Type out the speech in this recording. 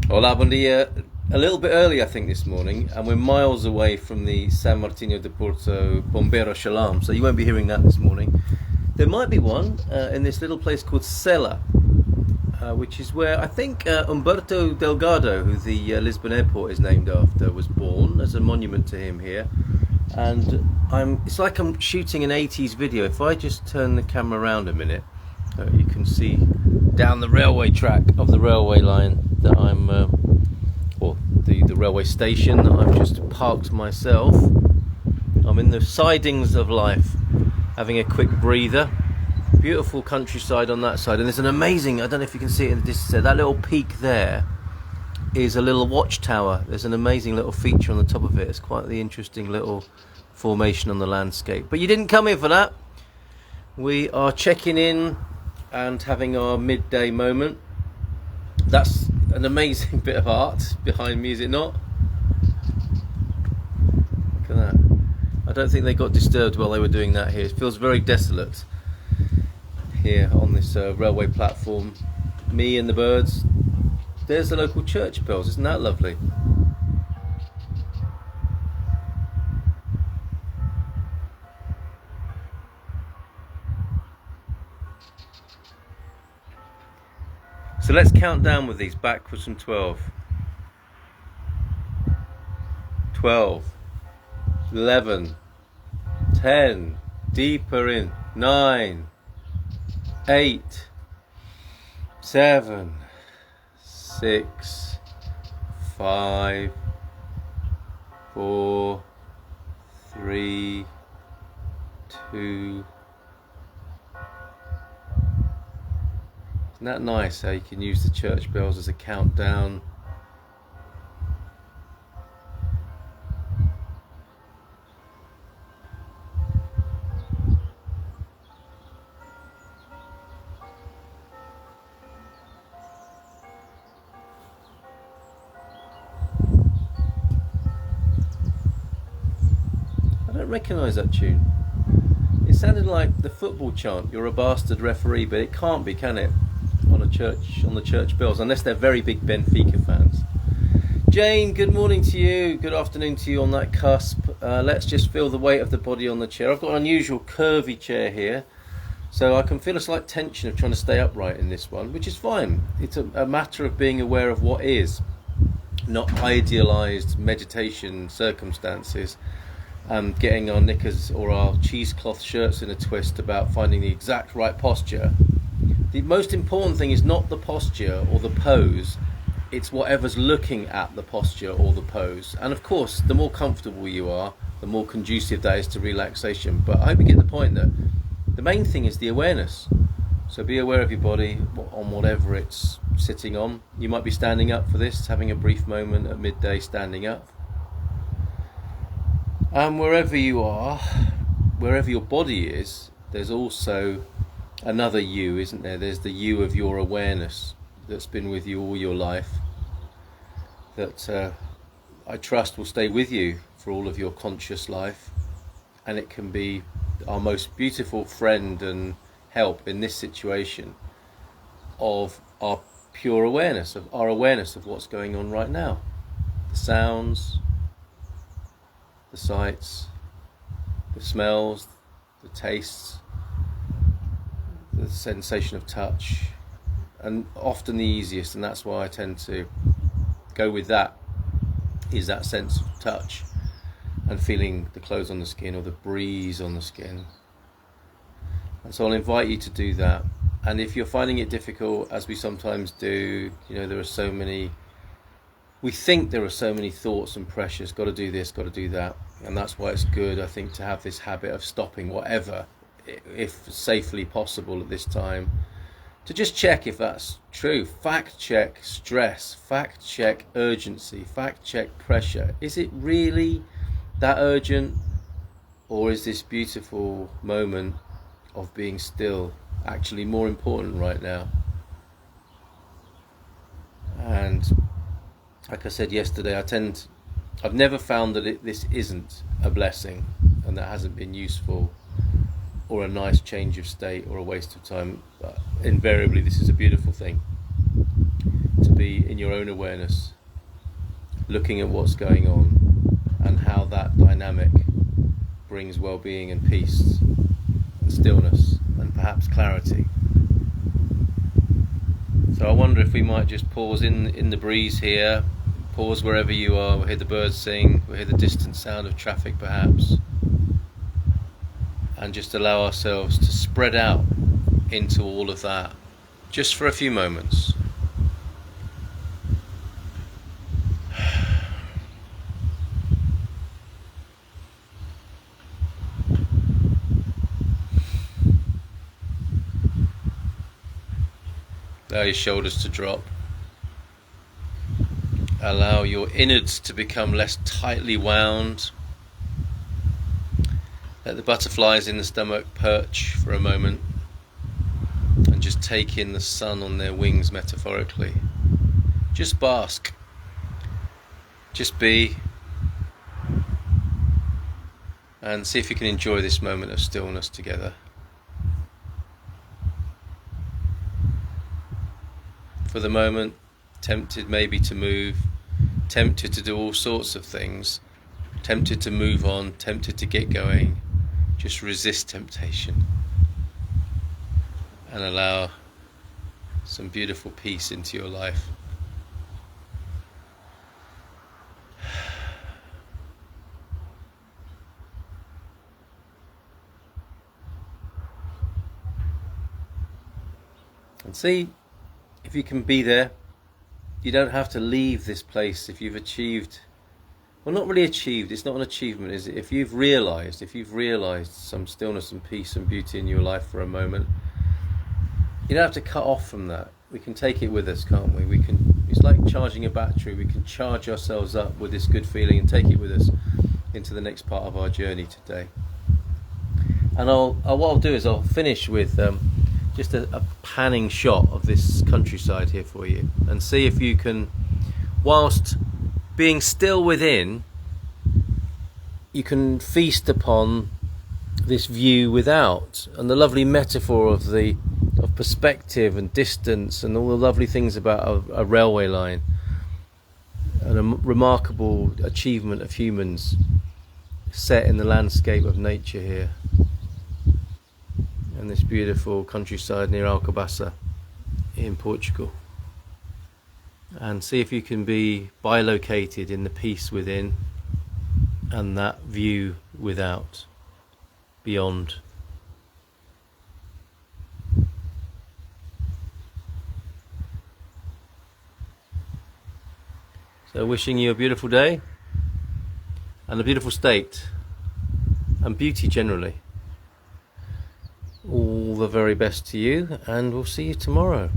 Hola, buen dia. A little bit early, I think, this morning, and we're miles away from the San Martino de Porto Bomberos Shalom, so you won't be hearing that this morning. There might be one in this little place called Cela, which is where I think Umberto Delgado, who the Lisbon airport is named after, was born. There's a monument to him here. And it's like I'm shooting an 80s video. If I just turn the camera around a minute, you can see down the railway track of the railway line that I'm, or the railway station that I've just parked myself. I'm in the sidings of life, having a quick breather. Beautiful countryside on that side, and there's an amazing, I don't know if you can see it in the distance there, that little peak there is a little watchtower. There's an amazing little feature on the top of it. It's quite the interesting little formation on the landscape. But you didn't come here for that. We are checking in and having our midday moment. That's an amazing bit of art behind me, is it not? Look at that. I don't think they got disturbed while they were doing that here. It feels very desolate here on this railway platform. Me and the birds. There's the local church bells. Isn't that lovely? So let's count down with these backwards from 12. 12, 11, 10, deeper in, 9, 8, 7, 6, 5, 4, 3, 2. Isn't that nice how you can use the church bells as a countdown? I don't recognise that tune. It sounded like the football chant, "You're a bastard referee," but it can't be, can it? On the church bells, unless they're very big Benfica fans. Jane, good morning to you. Good afternoon to you on that cusp. Let's just feel the weight of the body on the chair. I've got an unusual curvy chair here, so I can feel a slight tension of trying to stay upright in this one, which is fine. It's a matter of being aware of what is, not idealized meditation circumstances. Getting our knickers or our cheesecloth shirts in a twist about finding the exact right posture. The most important thing is not the posture or the pose, it's whatever's looking at the posture or the pose. And of course, the more comfortable you are, the more conducive that is to relaxation. But I hope you get the point that the main thing is the awareness. So be aware of your body on whatever it's sitting on. You might be standing up for this, having a brief moment at midday standing up. And wherever you are, wherever your body is, there's also another you, isn't there? There's the you of your awareness that's been with you all your life, that I trust will stay with you for all of your conscious life, and it can be our most beautiful friend and help in this situation of our pure awareness, of our awareness of what's going on right now. The sounds, the sights, the smells, the tastes, the sensation of touch, and often the easiest, and that's why I tend to go with that, is that sense of touch and feeling the clothes on the skin or the breeze on the skin. And so I'll invite you to do that. And if you're finding it difficult, as we sometimes do, there are so many, we think there are so many thoughts and pressures, got to do this, got to do that, and that's why it's good, I think, to have this habit of stopping whatever, if safely possible at this time, to just check if that's true. Fact check stress, fact check urgency, fact check pressure. Is it really that urgent, or is this beautiful moment of being still actually more important right now? And like I said yesterday, I've never found that this isn't a blessing and that hasn't been useful or a nice change of state or a waste of time. But invariably, this is a beautiful thing to be in your own awareness, looking at what's going on and how that dynamic brings well-being and peace and stillness and perhaps clarity. So I wonder if we might just pause in the breeze here, pause wherever you are. We'll hear the birds sing, we'll hear the distant sound of traffic perhaps, and just allow ourselves to spread out into all of that just for a few moments. Allow your shoulders to drop. Allow your innards to become less tightly wound. Let the butterflies in the stomach perch for a moment and just take in the sun on their wings metaphorically. Just bask. Just be. And see if you can enjoy this moment of stillness together. For the moment, tempted maybe to move, tempted to do all sorts of things, tempted to move on, tempted to get going. Just resist temptation and allow some beautiful peace into your life. And see if you can be there. You don't have to leave this place if you've achieved, well, not really achieved, it's not an achievement, is it? If you've realised some stillness and peace and beauty in your life for a moment, you don't have to cut off from that. We can take it with us, can't we? It's like charging a battery. We can charge ourselves up with this good feeling and take it with us into the next part of our journey today. And what I'll do is I'll finish with just a panning shot of this countryside here for you, and see if you can, whilst being still within, you can feast upon this view without, and the lovely metaphor of perspective and distance and all the lovely things about a railway line and a remarkable achievement of humans set in the landscape of nature here. And this beautiful countryside near Alcobaça in Portugal. And see if you can be bilocated in the peace within and that view without, beyond. So wishing you a beautiful day and a beautiful state and beauty generally. All the very best to you, and we'll see you tomorrow.